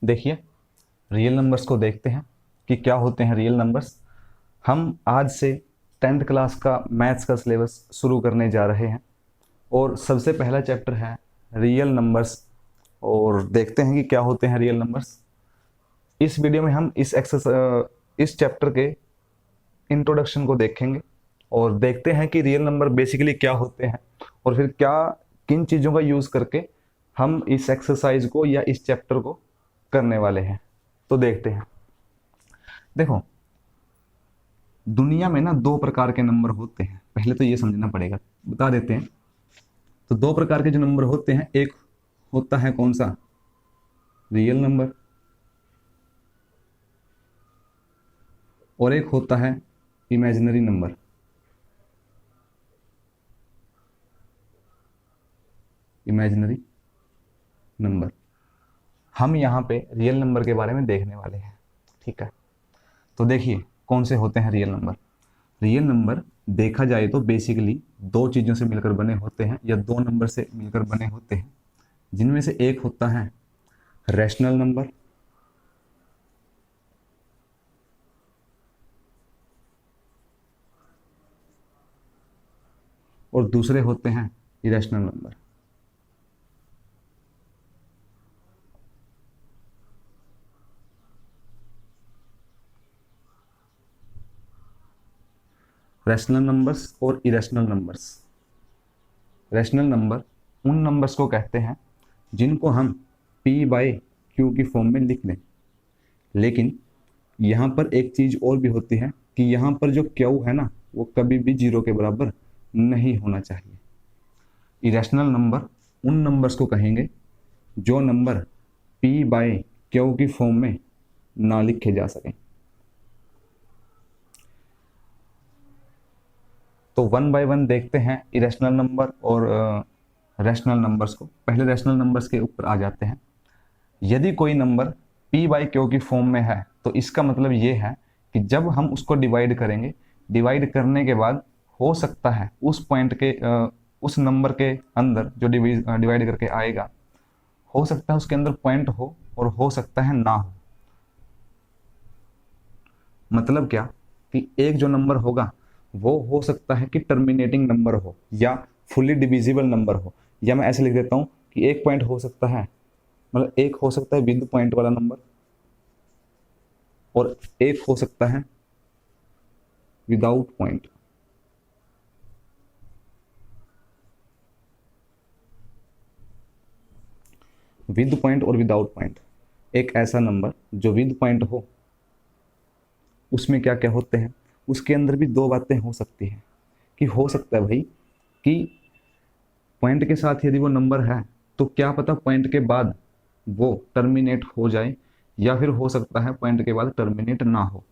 देखिए, real numbers को देखते हैं कि क्या होते हैं रियल नंबर्स। हम आज से 10th क्लास का मैथ्स का सिलेबस शुरू करने जा रहे हैं और सबसे पहला चैप्टर है रियल नंबर्स। और देखते हैं कि क्या होते हैं रियल नंबर्स। इस वीडियो में हम इस चैप्टर के इंट्रोडक्शन को देखेंगे और देखते हैं कि रियल नंबर बेसिकली क्या होते हैं और फिर क्या किन चीज़ों का यूज़ करके हम इस एक्सरसाइज को या इस चैप्टर को करने वाले हैं। तो देखते हैं। देखो, दुनिया में ना दो प्रकार के नंबर होते हैं, पहले तो ये समझना पड़ेगा, बता देते हैं। तो दो प्रकार के जो नंबर होते हैं, एक होता है कौन सा, रियल नंबर, और एक होता है इमेजिनरी नंबर। Imaginary number. हम यहाँ पे रियल नंबर के बारे में देखने वाले हैं, ठीक है। तो देखिए कौन से होते हैं रियल नंबर। रियल नंबर देखा जाए तो बेसिकली दो चीज़ों से मिलकर बने होते हैं या दो नंबर से मिलकर बने होते हैं, जिनमें से एक होता है रैशनल नंबर और दूसरे होते हैं इरेशनल नंबर। रैशनल नंबर्स और इरेशनल नंबर्स। रैशनल नंबर उन नंबर्स को कहते हैं जिनको हम p बाय क्यू की फॉर्म में लिख लें, लेकिन यहाँ पर एक चीज़ और भी होती है कि यहाँ पर जो क्यू है ना, वो कभी भी जीरो के बराबर नहीं होना चाहिए। इरेशनल नंबर उन नंबर्स को कहेंगे जो नंबर p बाय क्यू की फॉर्म में ना लिखे जा सकें। तो वन बाय वन देखते हैं इरेशनल नंबर और रैशनल नंबर्स को। पहले रैशनल नंबर्स के ऊपर आ जाते हैं। यदि कोई नंबर p बाई क्यू की फॉर्म में है तो इसका मतलब ये है कि जब हम उसको डिवाइड करेंगे, डिवाइड करने के बाद हो सकता है उस पॉइंट के उस नंबर के अंदर जो डिवाइड करके आएगा, हो सकता है उसके अंदर पॉइंट हो और हो सकता है ना हो। मतलब क्या कि एक जो नंबर होगा वो हो सकता है कि टर्मिनेटिंग नंबर हो या फुली डिविजिबल नंबर हो, या मैं ऐसे लिख देता हूँ कि एक पॉइंट हो सकता है, मतलब एक हो सकता है विद पॉइंट वाला नंबर और एक हो सकता है विदाउट पॉइंट। विद पॉइंट और विदाउट पॉइंट। एक ऐसा नंबर जो विद पॉइंट हो, उसमें क्या क्या होते हैं, उसके अंदर भी दो बातें हो सकती हैं कि हो सकता है भाई कि पॉइंट के साथ यदि वो नंबर है तो क्या पता पॉइंट के बाद वो टर्मिनेट हो जाए, या फिर हो सकता है पॉइंट के बाद टर्मिनेट ना हो।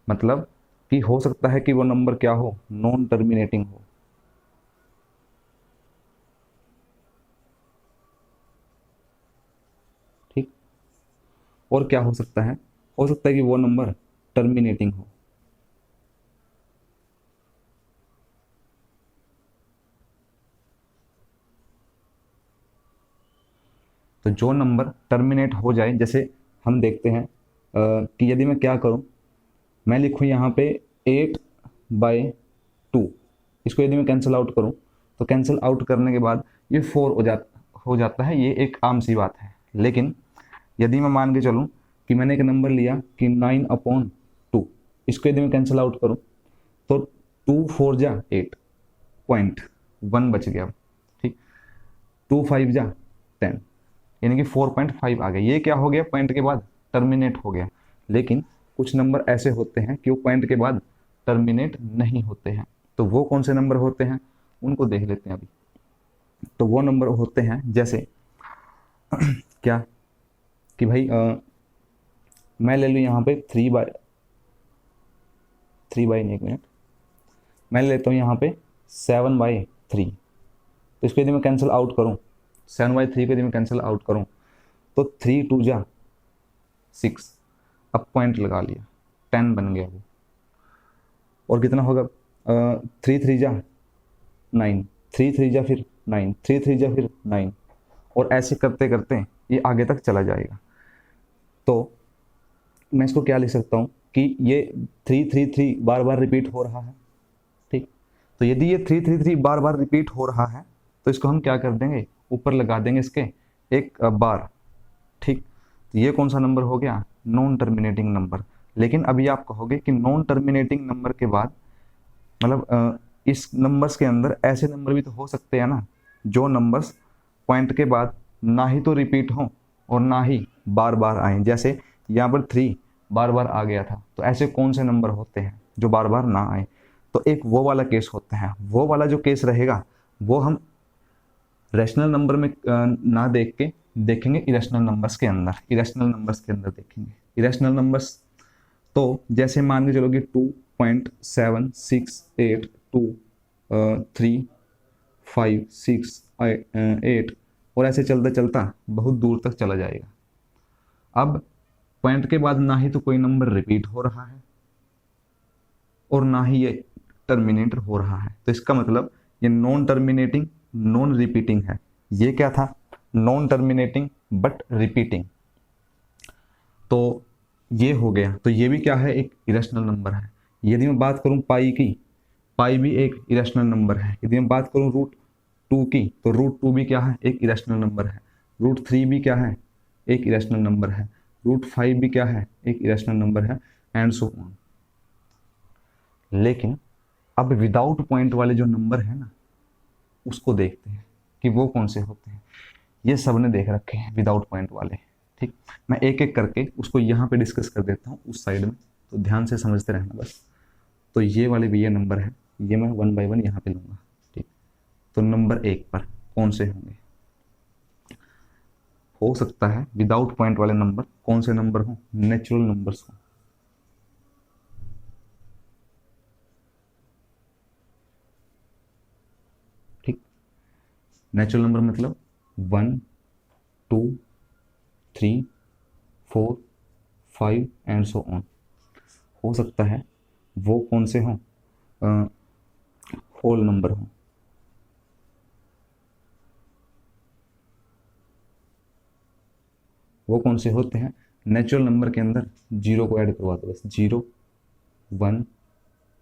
मतलब कि हो सकता है कि वो नंबर क्या हो, नॉन टर्मिनेटिंग हो। ठीक। और क्या हो सकता है कि वो नंबर टर्मिनेटिंग हो। तो जो नंबर टर्मिनेट हो जाए, जैसे हम देखते हैं कि यदि मैं क्या करूं, मैं लिखूं यहाँ पे 8/2, इसको यदि मैं कैंसिल आउट करूं तो कैंसिल आउट करने के बाद ये 4 हो जाता है। ये एक आम सी बात है। लेकिन यदि मैं मान के चलूं कि मैंने एक नंबर लिया कि 9/2, इसको यदि मैं कैंसिल आउट करूं तो 2 4 जा 8, पॉइंट 1 बच गया। ठीक। 2 5 जा 10, यानी कि 4.5 आ गया। ये क्या हो गया, पॉइंट के बाद टर्मिनेट हो गया। लेकिन कुछ नंबर ऐसे होते हैं कि वो पॉइंट के बाद टर्मिनेट नहीं होते हैं। तो वो कौन से नंबर होते हैं, उनको देख लेते हैं अभी। तो वो नंबर होते हैं जैसे क्या कि भाई मैं ले लूँ यहाँ पे 3/3 नहीं, एक मिनट, मैं लेता हूँ यहाँ पे 7/3। तो इसको यदि मैं कैंसिल आउट करूँ, 7/3 को यदि मैं कैंसिल आउट करूँ तो 3 2 जा 6, अब पॉइंट लगा लिया, 10 बन गया वो। और कितना होगा, 3 3 जा 9, 3 3 जा फिर 9, 3 3 जा फिर 9, और ऐसे करते करते ये आगे तक चला जाएगा। तो मैं इसको क्या लिख सकता हूँ कि ये 333 बार बार रिपीट हो रहा है। ठीक, तो यदि ये 333 बार बार रिपीट हो रहा है तो इसको हम क्या कर देंगे, ऊपर लगा देंगे इसके एक बार। ठीक, तो ये कौन सा नंबर हो गया, नॉन टर्मिनेटिंग नंबर। लेकिन अभी आप कहोगे कि नॉन टर्मिनेटिंग नंबर के बाद मतलब इस नंबर्स के अंदर ऐसे नंबर भी तो हो सकते हैं ना जो नंबर्स पॉइंट के बाद ना ही तो रिपीट हों और ना ही बार बार आए। जैसे यहाँ पर 3 बार बार आ गया था, तो ऐसे कौन से नंबर होते हैं जो बार बार ना आए। तो एक वो वाला केस होता है, वो वाला जो केस रहेगा वो हम रैशनल नंबर में ना देख के देखेंगे इरेशनल नंबर्स के अंदर। इरेशनल नंबर्स के अंदर देखेंगे इरेशनल नंबर्स। तो जैसे मान के चलो कि 2.7682356 और ऐसे चलता चलता बहुत दूर तक चला जाएगा। अब पॉइंट के बाद ना ही तो कोई नंबर रिपीट हो रहा है और ना ही ये टर्मिनेट हो रहा है, तो इसका मतलब ये नॉन टर्मिनेटिंग नॉन रिपीटिंग है। ये क्या था, नॉन टर्मिनेटिंग बट रिपीटिंग। तो ये हो गया, तो ये भी क्या है, एक इरेशनल नंबर है। यदि मैं बात करूं पाई की, पाई भी एक इरेशनल नंबर है। यदि मैं बात करूं √2 की, तो √2 भी क्या है, एक इरेशनल नंबर है। √3 भी क्या है, एक इरेशनल नंबर है। √5 भी क्या है, एक इरेशनल नंबर है, एंड सो ऑन। लेकिन अब विदाउट पॉइंट वाले जो नंबर है ना, उसको देखते हैं कि वो कौन से होते हैं। ये सब ने देख रखे हैं विदाउट पॉइंट वाले। ठीक, मैं एक एक करके उसको यहाँ पे डिस्कस कर देता हूँ उस साइड में, तो ध्यान से समझते रहना बस। तो ये वाले भी ये नंबर है, ये मैं 1 बाय 1 यहाँ पे लूँगा। ठीक, तो नंबर 1 पर कौन से होंगे, हो सकता है विदाउट पॉइंट वाले नंबर कौन से नंबर हो, नेचुरल नंबर्स हो। ठीक, नेचुरल नंबर मतलब 1 2 3 4 5 एंड सो ऑन। हो सकता है वो कौन से हों, होल नंबर हों। वो कौन से होते हैं, नेचुरल नंबर के अंदर जीरो को ऐड करवा दो बस। 0 1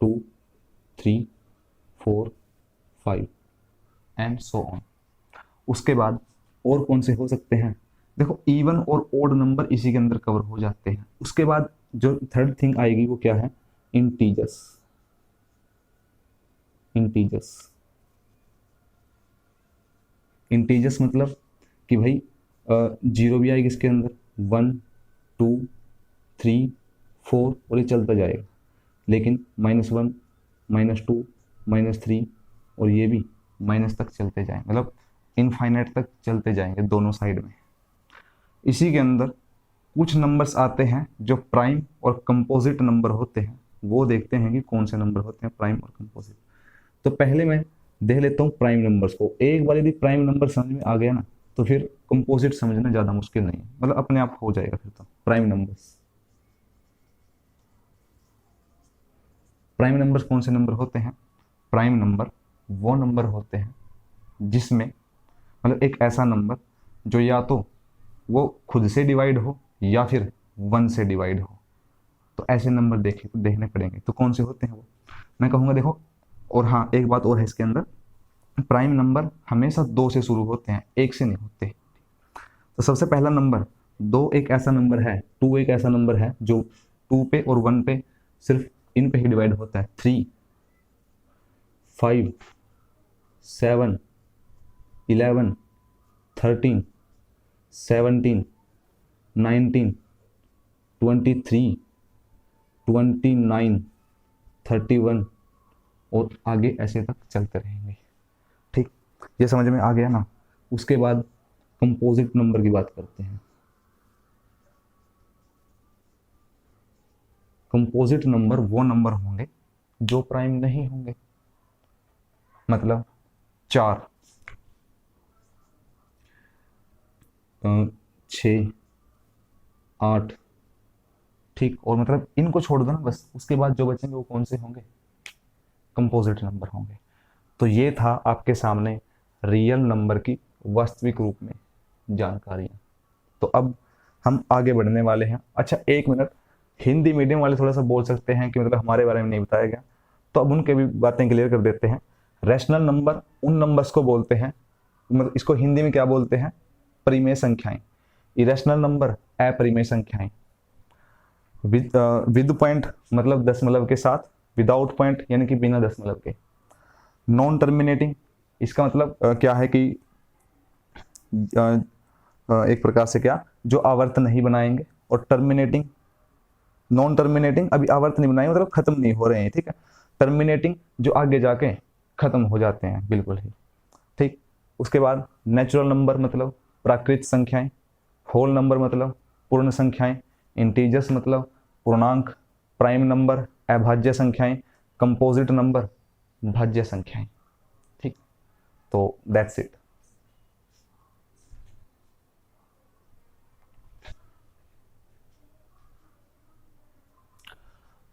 2 3 4 5 एंड सो ऑन। उसके बाद और कौन से हो सकते हैं, देखो इवन और ओड नंबर इसी के अंदर कवर हो जाते हैं। उसके बाद जो थर्ड थिंग आएगी वो क्या है, इंटीजर्स। इंटीजर्स, इंटीजर्स मतलब कि भाई जीरो भी आएगी इसके अंदर, 1 2 3 4 और ये चलता जाएगा। लेकिन -1 -2 -3 और ये भी माइनस तक चलते जाएंगे, मतलब इनफाइनाइट तक चलते जाएंगे दोनों साइड में। इसी के अंदर कुछ नंबर्स आते हैं जो प्राइम और कंपोजिट नंबर होते हैं, वो देखते हैं कि कौन से नंबर होते हैं प्राइम और कंपोजिट। तो पहले मैं देख लेता हूँ प्राइम नंबर्स को। एक बार यदि प्राइम नंबर समझ में आ गया ना, तो फिर कंपोजिट समझना ज़्यादा मुश्किल नहीं है, मतलब अपने आप हो जाएगा फिर तो। प्राइम नंबर्स, प्राइम नंबर्स कौन से नंबर होते हैं, प्राइम नंबर वो नंबर होते हैं जिसमें मतलब एक ऐसा नंबर जो या तो वो खुद से डिवाइड हो या फिर 1 से डिवाइड हो। तो ऐसे नंबर देखने पड़ेंगे। तो कौन से होते हैं वो, मैं कहूँगा देखो। और हाँ, एक बात और है इसके अंदर, प्राइम नंबर हमेशा 2 से शुरू होते हैं, 1 से नहीं होते। तो सबसे पहला नंबर 2 एक ऐसा नंबर है, 2 एक ऐसा नंबर है जो 2 पे और 1 पे सिर्फ इन पे ही डिवाइड होता है। 3 5 7 11 13 17 19 23 29 31 और आगे ऐसे तक चलते रहेंगे। ठीक, ये समझ में आ गया ना। उसके बाद कंपोजिट नंबर की बात करते हैं। कंपोजिट नंबर वो नंबर होंगे जो प्राइम नहीं होंगे, मतलब 4 6 8। ठीक, और मतलब इनको छोड़ दो ना बस, उसके बाद जो बचेंगे वो कौन से होंगे, कंपोजिट नंबर होंगे। तो ये था आपके सामने रियल नंबर की वास्तविक रूप में जानकारियाँ। तो अब हम आगे बढ़ने वाले हैं। अच्छा एक मिनट, हिंदी मीडियम वाले थोड़ा सा बोल सकते हैं कि मतलब हमारे बारे में नहीं बताया गया, तो अब उनके भी बातें क्लियर कर देते हैं। रैशनल नंबर उन नंबर्स को बोलते हैं, मतलब इसको हिंदी में क्या बोलते हैं, परिमेय संख्याएं। इरेशनल नंबर अपरिमेय संख्याएं। विद पॉइंट मतलब दशमलव के साथ, विदाउट पॉइंट यानी कि बिना दशमलव के। नॉन टर्मिनेटिंग, इसका मतलब क्या है कि एक प्रकार से क्या, जो आवर्त नहीं बनाएंगे। और टर्मिनेटिंग, नॉन टर्मिनेटिंग अभी आवर्त नहीं बनाएंगे मतलब खत्म नहीं हो रहे हैं, ठीक है। टर्मिनेटिंग जो आगे जाके खत्म हो जाते हैं बिल्कुल ही, ठीक। उसके बाद नेचुरल नंबर मतलब प्राकृत संख्याएं, होल नंबर मतलब पूर्ण संख्याएं, इंटीजर्स मतलब पूर्णांक, प्राइम नंबर अभाज्य संख्याएं, कंपोजिट नंबर भाज्य संख्याएं, ठीक। तो दैट्स इट।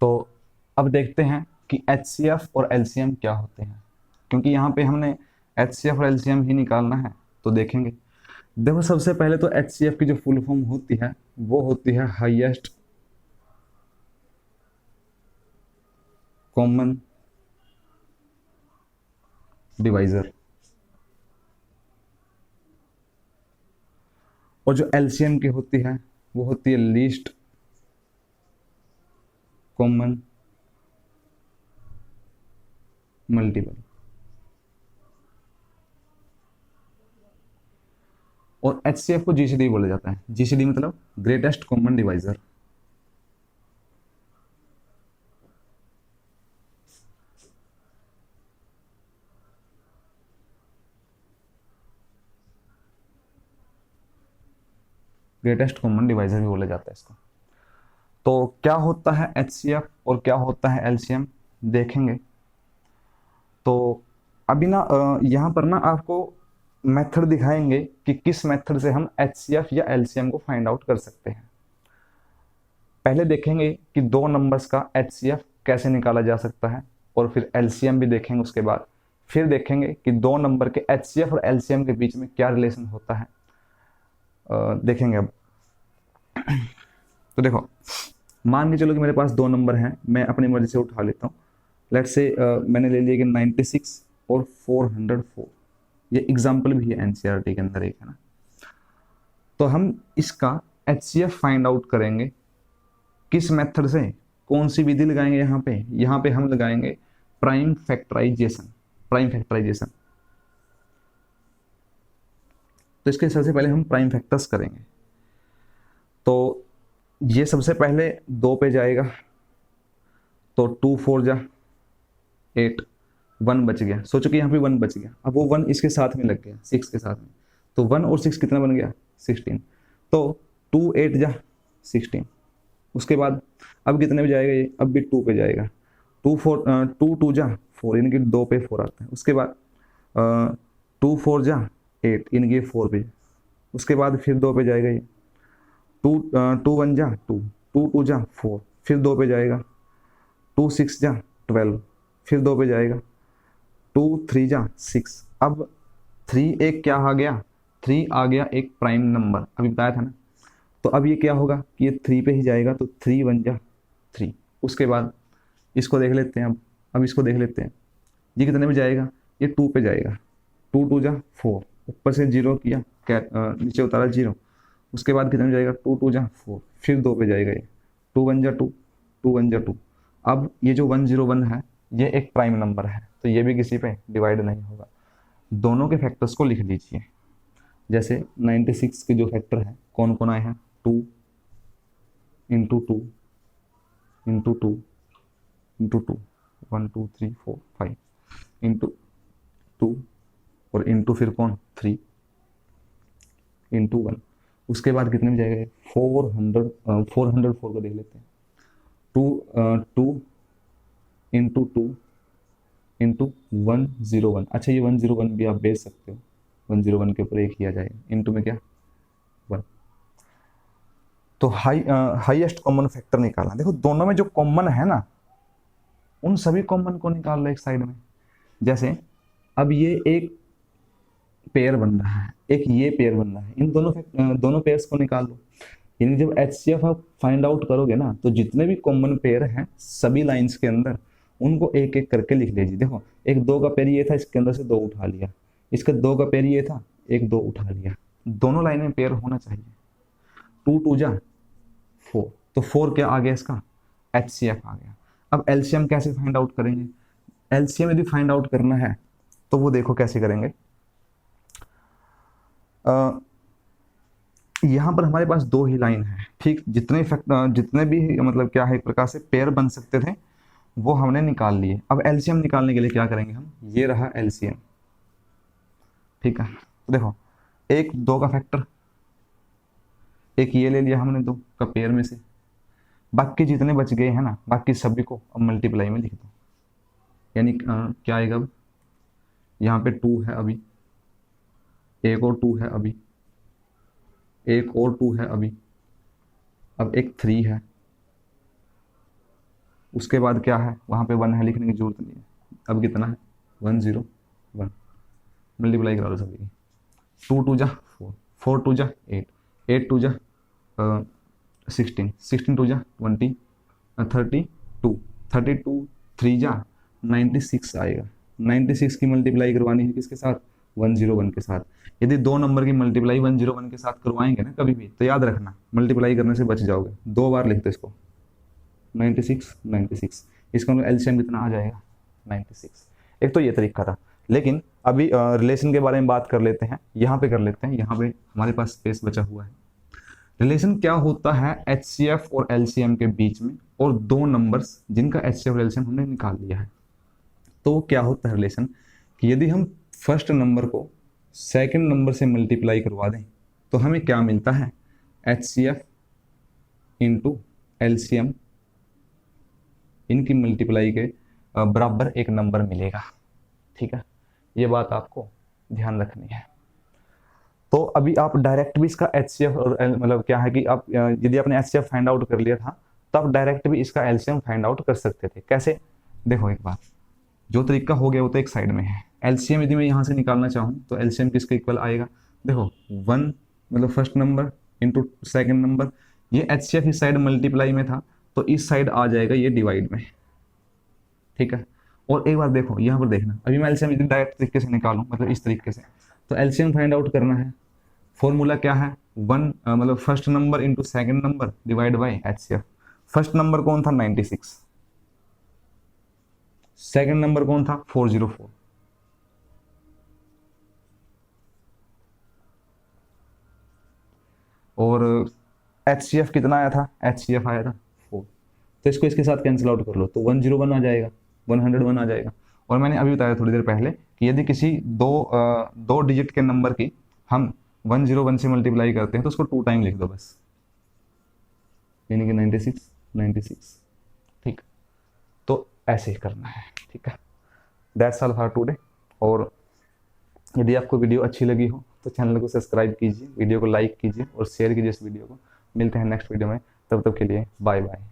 तो अब देखते हैं कि एचसीएफ और एलसीएम क्या होते हैं, क्योंकि यहाँ पे हमने एचसीएफ और एलसीएम ही निकालना है। तो देखेंगे, देखो सबसे पहले तो एचसीएफ की जो फुल फॉर्म होती है वो होती है हाईएस्ट कॉमन डिवाइजर। और जो एलसीएम की होती है वो होती है लीस्ट कॉमन मल्टीपल। और एचसीएफ को जीसीडी बोला जाता है। जीसीडी मतलब greatest common divisor. Greatest common divisor भी बोला जाता है इसको। तो क्या होता है एचसीएफ और क्या होता है एलसीएम देखेंगे। तो अभी ना यहाँ पर ना आपको मेथड दिखाएंगे कि किस मेथड से हम एचसीएफ या एलसीएम को फाइंड आउट कर सकते हैं। पहले देखेंगे कि दो नंबर्स का एचसीएफ कैसे निकाला जा सकता है, और फिर एलसीएम भी देखेंगे उसके बाद। फिर देखेंगे कि दो नंबर के एचसीएफ और एलसीएम के बीच में क्या रिलेशन होता है, देखेंगे अब। तो देखो, मान के चलो कि मेरे पास दो नंबर हैं, मैं अपनी मर्जी से उठा लेता हूँ। लेट्स से मैंने ले लिया कि 96 और 404। ये एग्जाम्पल भी है एनसीईआरटी के अंदर एक, है ना। तो हम इसका एचसीएफ फाइंड आउट करेंगे किस मेथड से, कौन सी विधि लगाएंगे यहाँ पे हम लगाएंगे प्राइम फैक्टराइजेशन। प्राइम फैक्टराइजेशन, तो इसके सबसे पहले हम प्राइम फैक्टर्स करेंगे। तो ये सबसे पहले 2 पे जाएगा, तो 2 4 जा 8, 1 बच गया। सोचो कि यहाँ पे 1 बच गया, अब वो 1 इसके साथ में लग गया 6 के साथ में, तो 1 और 6 कितना बन गया 16। तो 2 8 जा 16। उसके बाद अब कितने पे जाएगा ये, अब भी 2 पे जाएगा। 2 2 जा 4, यानी कि 2 पे 4 आता है। उसके बाद 2 4 जा 8, यानी कि 4 पे। उसके बाद फिर 2 पे जाएगा ये, 2 1 जा 2, 2 2 जा 4, फिर 2 पे जाएगा। 2 6 जा 12, फिर 2 पे जाएगा। 2 3 जा 6। अब 3 एक क्या आ गया, 3 आ गया एक प्राइम नंबर, अभी बताया था ना। तो अब ये क्या होगा कि ये 3 पे ही जाएगा, तो 3 1 जा 3। उसके बाद इसको देख लेते हैं, अब इसको देख लेते हैं, ये कितने पे जाएगा, ये 2 पे जाएगा। 2 2 जा 4, ऊपर से 0 किया, नीचे उतारा 0। उसके बाद कितने में जाएगा, 2 2 जा 4, फिर 2 पे जाएगा ये, 2 1 जा 2, 2 1 जा 2। अब ये जो 101 है ये एक प्राइम नंबर है, तो ये भी किसी पे डिवाइड नहीं होगा। दोनों के फैक्टर्स को लिख लीजिए। जैसे 96 के जो फैक्टर हैं कौन कौन आए हैं, 2 इंटू 2 इंटू 2 इंटू 2, 1 2 3 4 5 इंटू 2, और इंटू फिर कौन 3 इंटू 1। उसके बाद कितने में जाएगा, 404 को देख लेते हैं। 2 इंटू 2 इंटू 101। अच्छा ये 101 भी आप बेच सकते हो, 101 के ऊपर एक ही आ जाएगा, इंटू में क्या 1। तो हाईएस्ट कॉमन फैक्टर निकालना। देखो दोनों में जो कॉमन है ना, उन सभी कॉमन को निकाल लो एक साइड में। जैसे अब ये एक पेयर बन रहा है, एक ये पेयर बन रहा है, इन दोनों पेयर्स को निकाल लो। यानी जब HCF आप फाइंड आउट करोगे ना, तो जितने भी कॉमन पेयर हैं सभी लाइंस के अंदर, उनको एक एक करके लिख लीजिए। देखो एक 2 का पेयर ये था, इसके अंदर से 2 उठा लिया, इसका 2 का पेयर ये था, एक 2 उठा लिया, दोनों लाइन में पेयर होना चाहिए। 2 2 जा 4, तो 4 क्या आ गया इसका, HCF आ गया। अब LCM कैसे फाइंड आउट करेंगे? LCM यदि फाइंड आउट करना है तो वो देखो कैसे करेंगे। यहाँ पर हमारे पास 2 ही लाइन है, ठीक, जितने भी मतलब क्या है एक प्रकार से पेयर बन सकते थे वो हमने निकाल लिए। अब LCM निकालने के लिए क्या करेंगे हम, ये रहा LCM, ठीक है। तो देखो एक 2 का फैक्टर, एक ये ले लिया हमने 2 का पेयर में से, बाकी जितने बच गए हैं ना, बाकी सभी को अब मल्टीप्लाई में लिख दो। यानी क्या आएगा, अब यहाँ पे 2 है अभी, एक और 2 है अभी, एक और 2 है अभी, अब एक 3 है, उसके बाद क्या है, वहाँ पे 1 है, लिखने की जरूरत नहीं है। अब कितना है, 1 0 1, मल्टीप्लाई करा लो सभी। 2 2 जा 4, 4 2 जा 8, 8 2 जा 16, 16 2 जा 20, 32, 32 3 जा 96 आएगा। 96 की मल्टीप्लाई करवानी है किसके साथ, 101 के साथ। यदि 2 नंबर की मल्टीप्लाई 101 के साथ करवाएंगे ना कभी भी, तो याद रखना मल्टीप्लाई करने से बच जाओगे। 2 बार लिख दो इसको, 96 96, इसका मतलब LCM कितना आ जाएगा, 96। एक तो ये तरीका था, लेकिन अभी रिलेशन के बारे में बात कर लेते हैं, यहाँ पे कर लेते हैं। यहाँ पे हमारे पास स्पेस बचा हुआ है। रिलेशन क्या होता है HCF और LCM के बीच में, और 2 नंबर्स जिनका HCF और LCM हमने निकाल लिया है। तो वो क्या होता है रिलेशन, कि यदि हम फर्स्ट नंबर को सेकंड नंबर से मल्टीप्लाई करवा दें तो हमें क्या मिलता है, HCF इंटू LCM, इनकी मल्टीप्लाई के बराबर एक नंबर मिलेगा, ठीक है। ये बात आपको ध्यान रखनी है। तो अभी आप डायरेक्ट भी इसका HCF और मतलब क्या है कि आप यदि आपने HCF फाइंड आउट कर लिया था तो आप डायरेक्ट भी इसका LCM फाइंड आउट कर सकते थे। कैसे, देखो एक बात, जो तरीका हो गया वो तो एक साइड में है। LCM यदि मैं यहाँ से निकालना चाहूँ तो LCM किसके इक्वल आएगा, देखो 1 मतलब first number into second number, ये HCF इस साइड मल्टीप्लाई में था तो इस साइड आ जाएगा ये डिवाइड में, ठीक है। और एक बार देखो यहाँ पर देखना, अभी मैं LCM यदि डायरेक्ट तरीके से निकालूँ मतलब इस तरीके से, तो LCM फाइंड आउट करना है, फॉर्मूला क्या है, 1 मतलब first number into second number divide by HCF। First number कौन था, 96, सेकेंड नंबर कौन था, 404, और HCF कितना आया था, HCF आया था 4। तो इसको इसके साथ कैंसिल आउट कर लो तो 101 आ जाएगा, 101 आ जाएगा। और मैंने अभी बताया थोड़ी देर पहले कि यदि किसी दो डिजिट के नंबर की हम 101 से मल्टीप्लाई करते हैं तो उसको 2 टाइम लिख दो बस, यानी कि 96 96, ठीक। तो ऐसे ही करना है, ठीक है। That's all for today. और यदि आपको वीडियो अच्छी लगी हो तो चैनल को सब्सक्राइब कीजिए, वीडियो को लाइक कीजिए और शेयर कीजिए इस वीडियो को। मिलते हैं नेक्स्ट वीडियो में, तब तक के लिए बाय बाय।